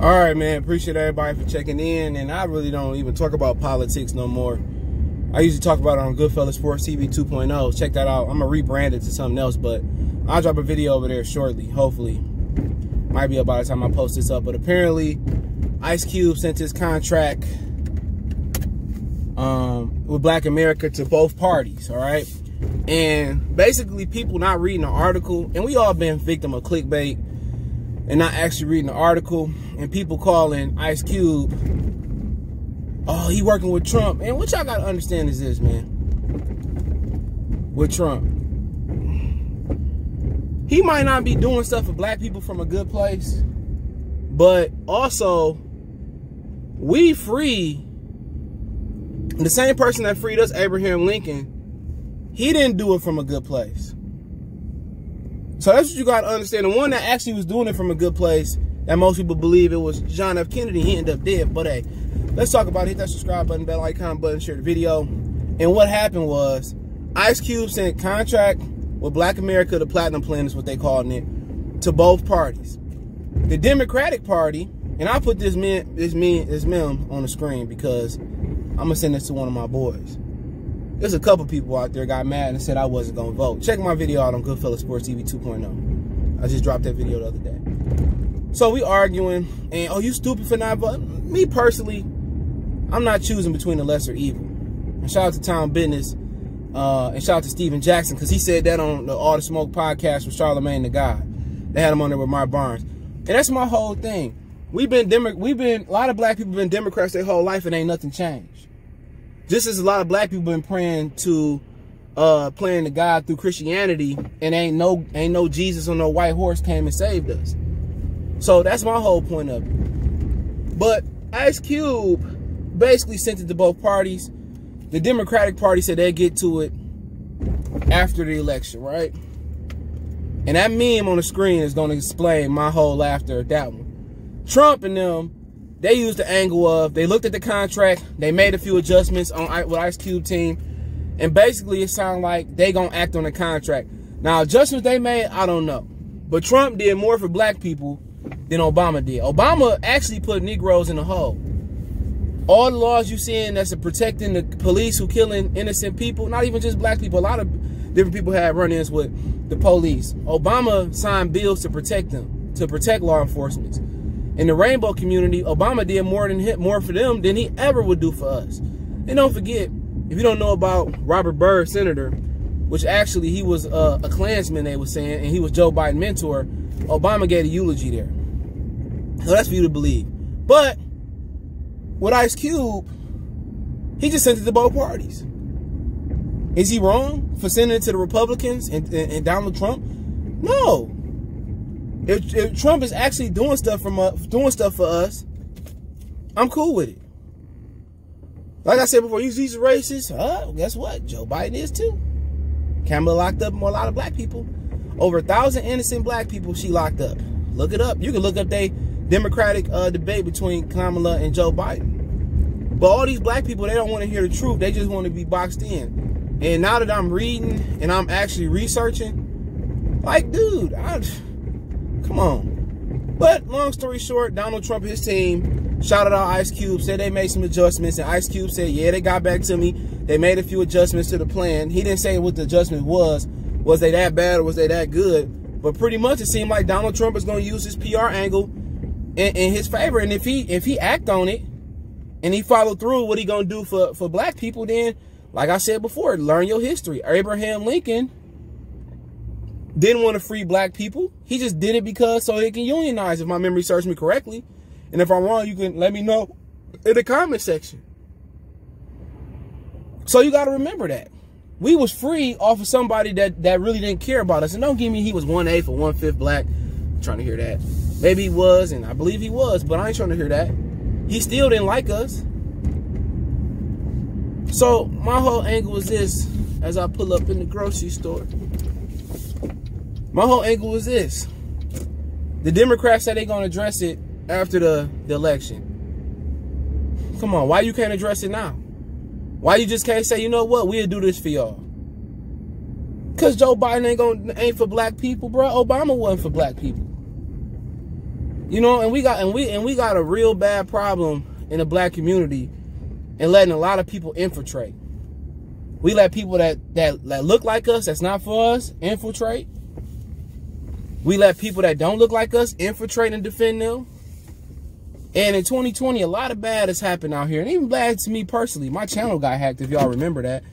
All right, man. Appreciate everybody for checking in. And I really don't even talk about politics no more. I usually talk about it on Goodfellas Sports TV 2.0. Check that out. I'm going to rebrand it to something else, but I'll drop a video over there shortly, hopefully. Might be up by the time I post this up. But apparently, Ice Cube sent his contract with Black America to both parties, all right? And basically, people not reading the article, and we all been victim of clickbait and not actually reading the article, and people calling Ice Cube, oh, he working with Trump. And what y'all gotta understand is this, man. With Trump, he might not be doing stuff for black people from a good place, but also we free the same person that freed us, Abraham Lincoln. He didn't do it from a good place. So that's what you got to understand. The one that actually was doing it from a good place, that most people believe it was John F. Kennedy. He ended up dead. But hey, let's talk about it. Hit that subscribe button, bell icon button, share the video. And what happened was, Ice Cube sent contract with Black America, the Platinum Plan is what they called it, to both parties. The Democratic Party, and I'll put this meme on the screen because I'm going to send this to one of my boys. There's a couple people out there got mad and said I wasn't going to vote. Check my video out on Goodfellas Sports TV 2.0. I just dropped that video the other day. So we arguing, and oh, you stupid for not voting. Me personally, I'm not choosing between the lesser evil. And shout out to Town Business, and shout out to Steven Jackson, because he said that on the All the Smoke podcast with Charlamagne the God. They had him on there with Mark Barnes. And that's my whole thing. A lot of black people been Democrats their whole life and ain't nothing changed. Just as a lot of black people been praying to God through Christianity, and ain't no Jesus on no white horse came and saved us. So that's my whole point of it. But Ice Cube basically sent it to both parties. The Democratic Party said they'd get to it after the election, right? And that meme on the screen is going to explain my whole laughter at that one. Trump and them, they used the angle of, they looked at the contract, they made a few adjustments with Ice Cube team, and basically it sounded like they gonna act on the contract. Now, adjustments they made, I don't know. But Trump did more for black people than Obama did. Obama actually put Negroes in the hole. All the laws you seeing that's protecting the police who killing innocent people, not even just black people, a lot of different people had run-ins with the police. Obama signed bills to protect them, to protect law enforcement. In the rainbow community, Obama did more for them than he ever would do for us. And don't forget, if you don't know about Robert Byrd, Senator, which actually he was a Klansman, they were saying, and he was Joe Biden's mentor, Obama gave a eulogy there. So that's for you to believe. But with Ice Cube, he just sent it to both parties. Is he wrong for sending it to the Republicans and Donald Trump? No. If Trump is actually doing stuff for us, I'm cool with it. Like I said before, he's racist. Guess what? Joe Biden is too. Kamala locked up a lot of black people. Over 1,000 innocent black people she locked up. Look it up. You can look up their Democratic debate between Kamala and Joe Biden. But all these black people, they don't want to hear the truth. They just want to be boxed in. And now that I'm reading and I'm actually researching, like, dude, come on. But long story short, Donald Trump and his team shouted out Ice Cube, said they made some adjustments, and Ice Cube said, yeah, they got back to me. They made a few adjustments to the plan. He didn't say what the adjustment was. Was they that bad or was they that good? But pretty much it seemed like Donald Trump is going to use his PR angle in his favor. And if he act on it and he follow through what he going to do for black people, then, like I said before, learn your history. Abraham Lincoln didn't want to free black people. He just did it because so he can unionize, if my memory serves me correctly. And if I'm wrong, you can let me know in the comment section. So you got to remember that. We was free off of somebody that really didn't care about us. And don't give me he was 1/8 or 1/5 black. I'm trying to hear that. Maybe he was, and I believe he was, but I ain't trying to hear that. He still didn't like us. So my whole angle is this, as I pull up in the grocery store. My whole angle is this. The Democrats said they're going to address it after the election. Come on, why you can't address it now? Why you just can't say, you know what, we'll do this for y'all? Because Joe Biden ain't for black people, bro. Obama wasn't for black people. You know, and we got a real bad problem in the black community and letting a lot of people infiltrate. We let people that look like us, that's not for us, infiltrate. We let people that don't look like us infiltrate and defend them. And in 2020, a lot of bad has happened out here. And even bad to me personally. My channel got hacked, if y'all remember that.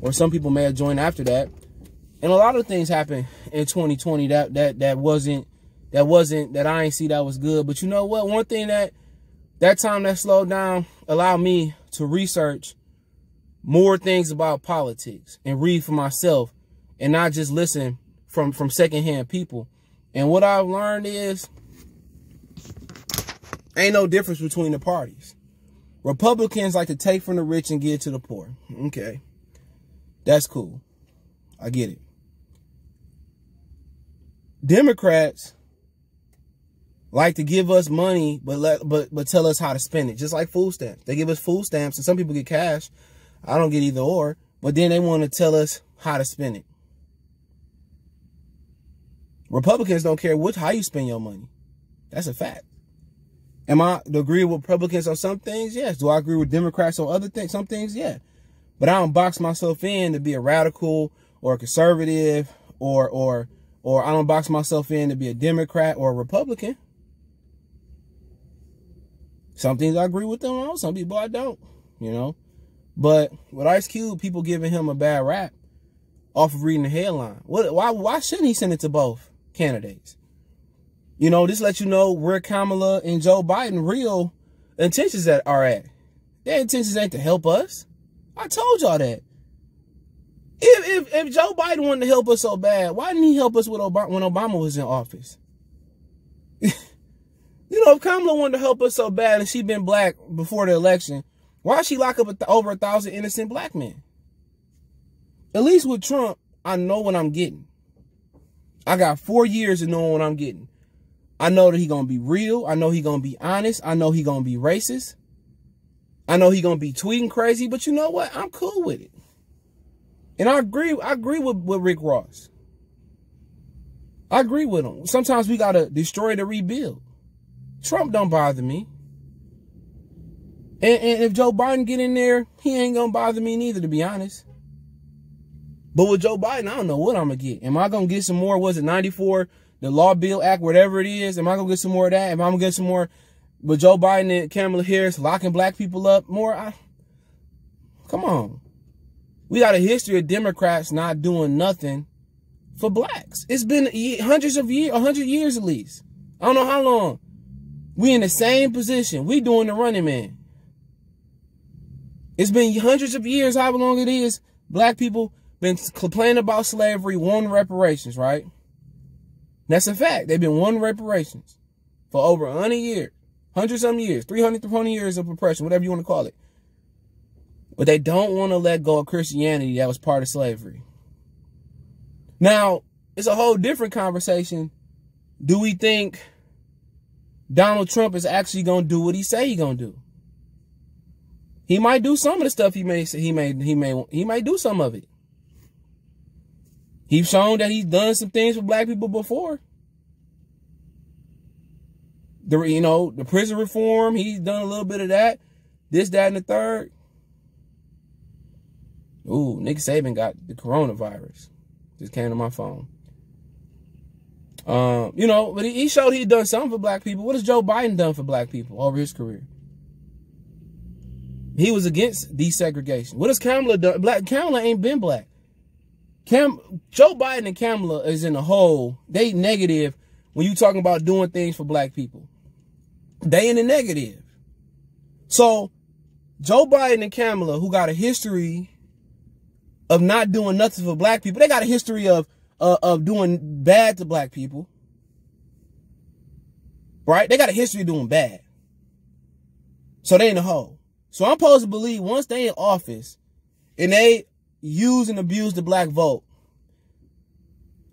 Or some people may have joined after that. And a lot of things happened in 2020 that I ain't see that was good. But you know what? One thing that time that slowed down allowed me to research more things about politics and read for myself and not just listen from secondhand people. And what I've learned is ain't no difference between the parties. Republicans like to take from the rich and give to the poor. Okay. That's cool. I get it. Democrats like to give us money, but tell us how to spend it. Just like food stamps. They give us food stamps, and some people get cash. I don't get either or. But then they want to tell us how to spend it. Republicans don't care how you spend your money. That's a fact. Am I to agree with Republicans on some things? Yes. Do I agree with Democrats on other things? Some things, yeah. But I don't box myself in to be a radical or a conservative or I don't box myself in to be a Democrat or a Republican. Some things I agree with them on, some people I don't, you know. But with Ice Cube, people giving him a bad rap off of reading the headline. Why shouldn't he send it to both candidates? You know, this lets you know where Kamala and Joe Biden real intentions are at. Their intentions ain't to help us. I told y'all that. If Joe Biden wanted to help us so bad, why didn't he help us with when Obama was in office? You know, if Kamala wanted to help us so bad and she been black before the election, why she lock up over 1,000 innocent black men? At least with Trump, I know what I'm getting. I got 4 years of knowing what I'm getting. I know that he gonna be real. I know he gonna be honest. I know he gonna be racist. I know he gonna be tweeting crazy. But you know what? I'm cool with it. And I agree with Rick Ross. I agree with him. Sometimes we gotta destroy to rebuild. Trump don't bother me. And if Joe Biden get in there, he ain't gonna bother me neither, to be honest. But with Joe Biden, I don't know what I'm gonna get. Am I gonna get some more, was it 94, the Law Bill Act, whatever it is? Am I gonna get some more of that? Am I gonna get some more with Joe Biden and Kamala Harris locking black people up more? Come on. We got a history of Democrats not doing nothing for blacks. It's been hundreds of years, 100 years at least. I don't know how long. We in the same position. We doing the running man. It's been hundreds of years, however long it is. Black people been complaining about slavery, wanting reparations, right? That's a fact. They've been wanting reparations for over 100 years, 100-some years, 320 years of oppression, whatever you want to call it. But they don't want to let go of Christianity that was part of slavery. Now, it's a whole different conversation. Do we think Donald Trump is actually going to do what he say he going to do? He might do some of the stuff he may do some of it. He's shown that he's done some things for black people before. The prison reform, he's done a little bit of that. This, that, and the third. Ooh, Nick Saban got the coronavirus. Just came to my phone. But he showed he'd done something for black people. What has Joe Biden done for black people over his career? He was against desegregation. What has Kamala done? Kamala ain't been black. Joe Biden and Kamala is in the hole. They negative when you talking about doing things for black people. They in the negative. So Joe Biden and Kamala, who got a history of not doing nothing for black people, they got a history of doing bad to black people. Right? They got a history of doing bad. So they in the hole. So I'm supposed to believe once they in office and they use and abuse the black vote,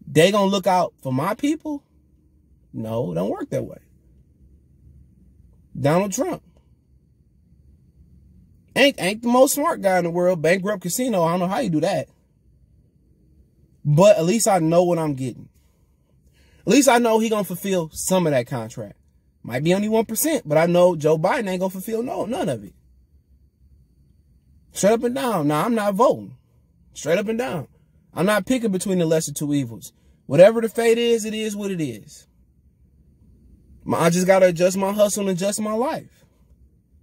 they gonna look out for my people? No, it don't work that way. Donald Trump ain't the most smart guy in the world. Bankrupt casino. I don't know how you do that. But at least I know what I'm getting. At least I know he gonna fulfill some of that contract. Might be only 1%, but I know Joe Biden ain't gonna fulfill none of it. Straight up and down. Now, I'm not voting. Straight up and down. I'm not picking between the lesser two evils. Whatever the fate is, it is what it is. I just got to adjust my hustle and adjust my life.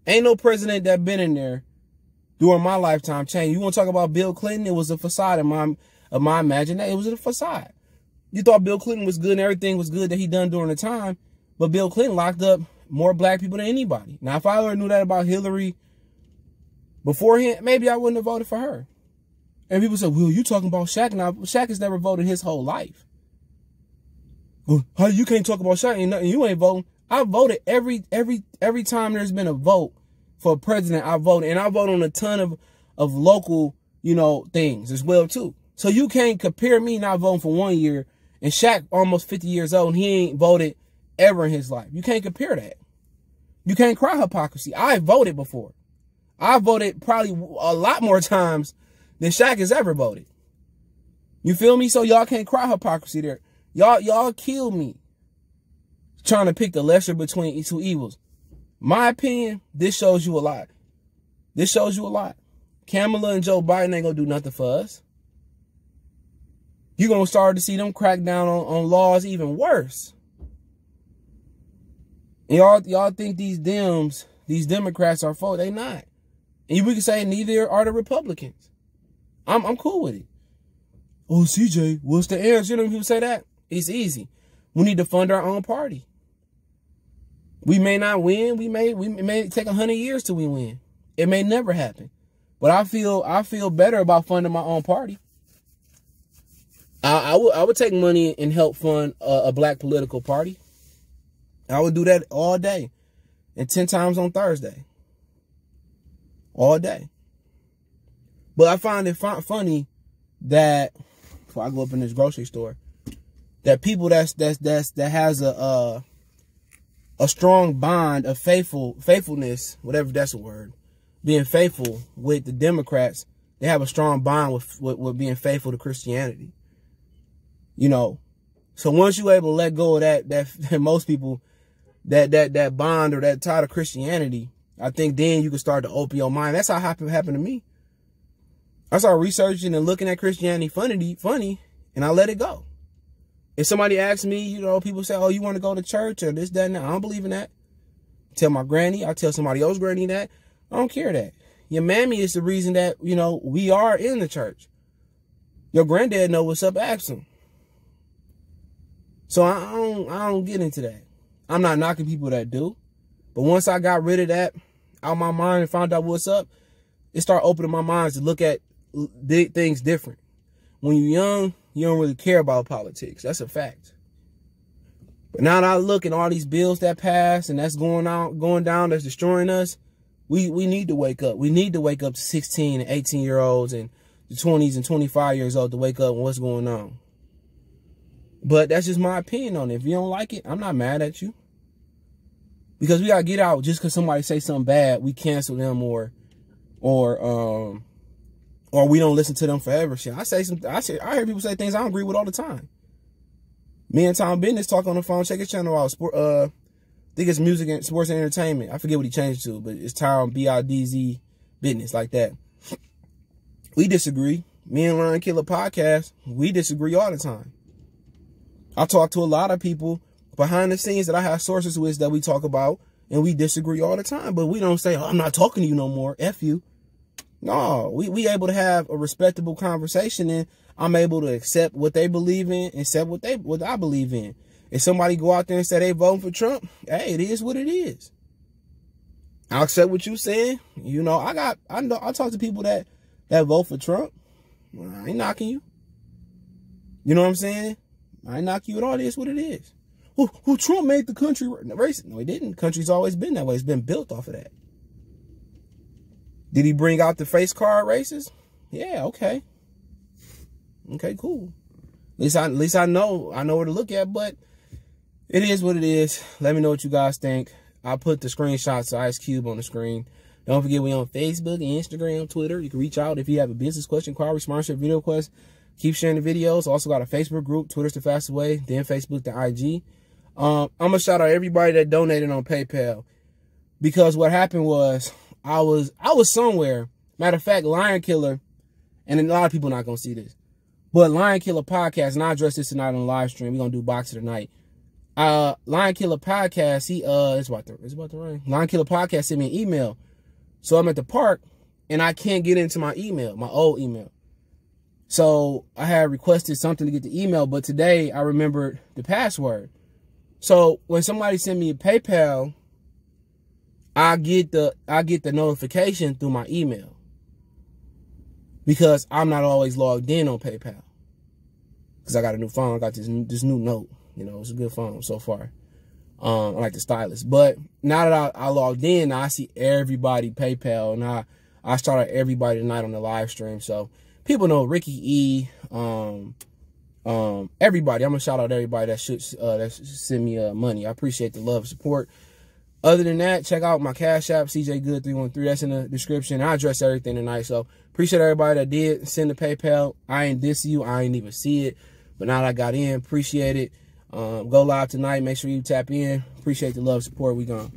Ain't no president that been in there during my lifetime changed. You want to talk about Bill Clinton? It was a facade of my imagination. It was a facade. You thought Bill Clinton was good and everything was good that he done during the time, but Bill Clinton locked up more black people than anybody. Now, if I already knew that about Hillary beforehand, maybe I wouldn't have voted for her. And people said, well, you talking about Shaq now. Shaq has never voted his whole life. Well, how you can't talk about Shaq and you ain't voting. I voted every time there's been a vote for a president, I voted. And I voted on a ton of local, things as well, too. So you can't compare me not voting for 1 year and Shaq almost 50 years old and he ain't voted ever in his life. You can't compare that. You can't cry hypocrisy. I voted before. I voted probably a lot more times than Shaq has ever voted. You feel me? So y'all can't cry hypocrisy there. Y'all kill me trying to pick the lesser between two evils. My opinion, this shows you a lot. This shows you a lot. Kamala and Joe Biden ain't gonna do nothing for us. You're gonna start to see them crack down on laws even worse. And y'all think these Democrats are for? They not. And we can say neither are the Republicans. I'm cool with it. Oh, CJ, what's the answer? You know when people say that? It's easy. We need to fund our own party. We may not win. We may take 100 years till we win. It may never happen. But I feel better about funding my own party. I would take money and help fund a black political party. I would do that all day and 10 times on Thursday. All day. But I find it funny that before I go up in this grocery store, that people that has a strong bond of faithfulness, whatever that's a word, being faithful with the Democrats, they have a strong bond with being faithful to Christianity. So once you're able to let go of that most people that bond or that tie to Christianity, I think then you can start to open your mind. That's how it happened to me. I started researching and looking at Christianity funny, and I let it go. If somebody asks me, people say, oh, you want to go to church or this, that, and that. I don't believe in that. Tell my granny. I tell somebody else's granny that. I don't care that. Your mammy is the reason that, we are in the church. Your granddad know what's up, ask him. So I don't get into that. I'm not knocking people that do. But once I got rid of that out of my mind and found out what's up, it started opening my mind to look at things different. When you're young, you don't really care about politics. That's a fact. But now that I look at all these bills that pass and that's going down, that's destroying us, we need to wake up. We need to wake up to 16 and 18-year-olds and the 20s and 25 years old to wake up and what's going on. But that's just my opinion on it. If you don't like it, I'm not mad at you. Because we got to get out just because somebody say something bad, we cancel them or we don't listen to them forever. Shit, I hear people say things I don't agree with all the time. Me and Tom Business talk on the phone. Check his channel out. I think it's music and sports and entertainment. I forget what he changed to, but it's Tom BIDZ Business, like that. We disagree. Me and Lion Killer Podcast, we disagree all the time. I talk to a lot of people behind the scenes that I have sources with that we talk about, and we disagree all the time. But we don't say, oh, I'm not talking to you no more. F you. No, we able to have a respectable conversation, and I'm able to accept what they believe in and accept what I believe in. If somebody go out there and say they voting for Trump, hey, it is what it is. I'll accept what you're saying. I talk to people that vote for Trump. I ain't knocking you. You know what I'm saying? I ain't knocking you at all. It is what it is. Well, Trump made the country racist. No, he didn't. The country's always been that way. It's been built off of that. Did he bring out the face card races? Yeah, okay. Okay, cool. At least I know where to look at, but it is what it is. Let me know what you guys think. I'll put the screenshots of Ice Cube on the screen. Don't forget we on Facebook, Instagram, Twitter. You can reach out if you have a business question, inquiry, sponsorship, video request. Keep sharing the videos. Also got a Facebook group. Twitter's the fastest way. Then Facebook, the IG. I'm gonna shout out everybody that donated on PayPal, because what happened was I was somewhere. Matter of fact, Lion Killer, and a lot of people not gonna see this, but Lion Killer Podcast, and I address this tonight on the live stream. We're gonna do Boxer tonight. Lion Killer Podcast, it's about to rain. Lion Killer Podcast sent me an email. So I'm at the park and I can't get into my email, my old email. So I had requested something to get the email, but today I remembered the password. So when somebody send me a PayPal, I get the notification through my email, because I'm not always logged in on PayPal, because I got a new phone. I got this new Note. You know, it's a good phone so far. I like the stylus. But now that I logged in, I see everybody PayPal, and I started everybody tonight on the live stream. So people know Ricky E, everybody. I'm gonna shout out everybody that should send me money. I appreciate the love and support. Other than that, check out my Cash App, CJ Good 313. That's in the description. I address everything tonight. So appreciate everybody that did send the PayPal. I ain't diss you. I ain't even see it. But now that I got in, appreciate it. Go live tonight. Make sure you tap in. Appreciate the love, support. We gone.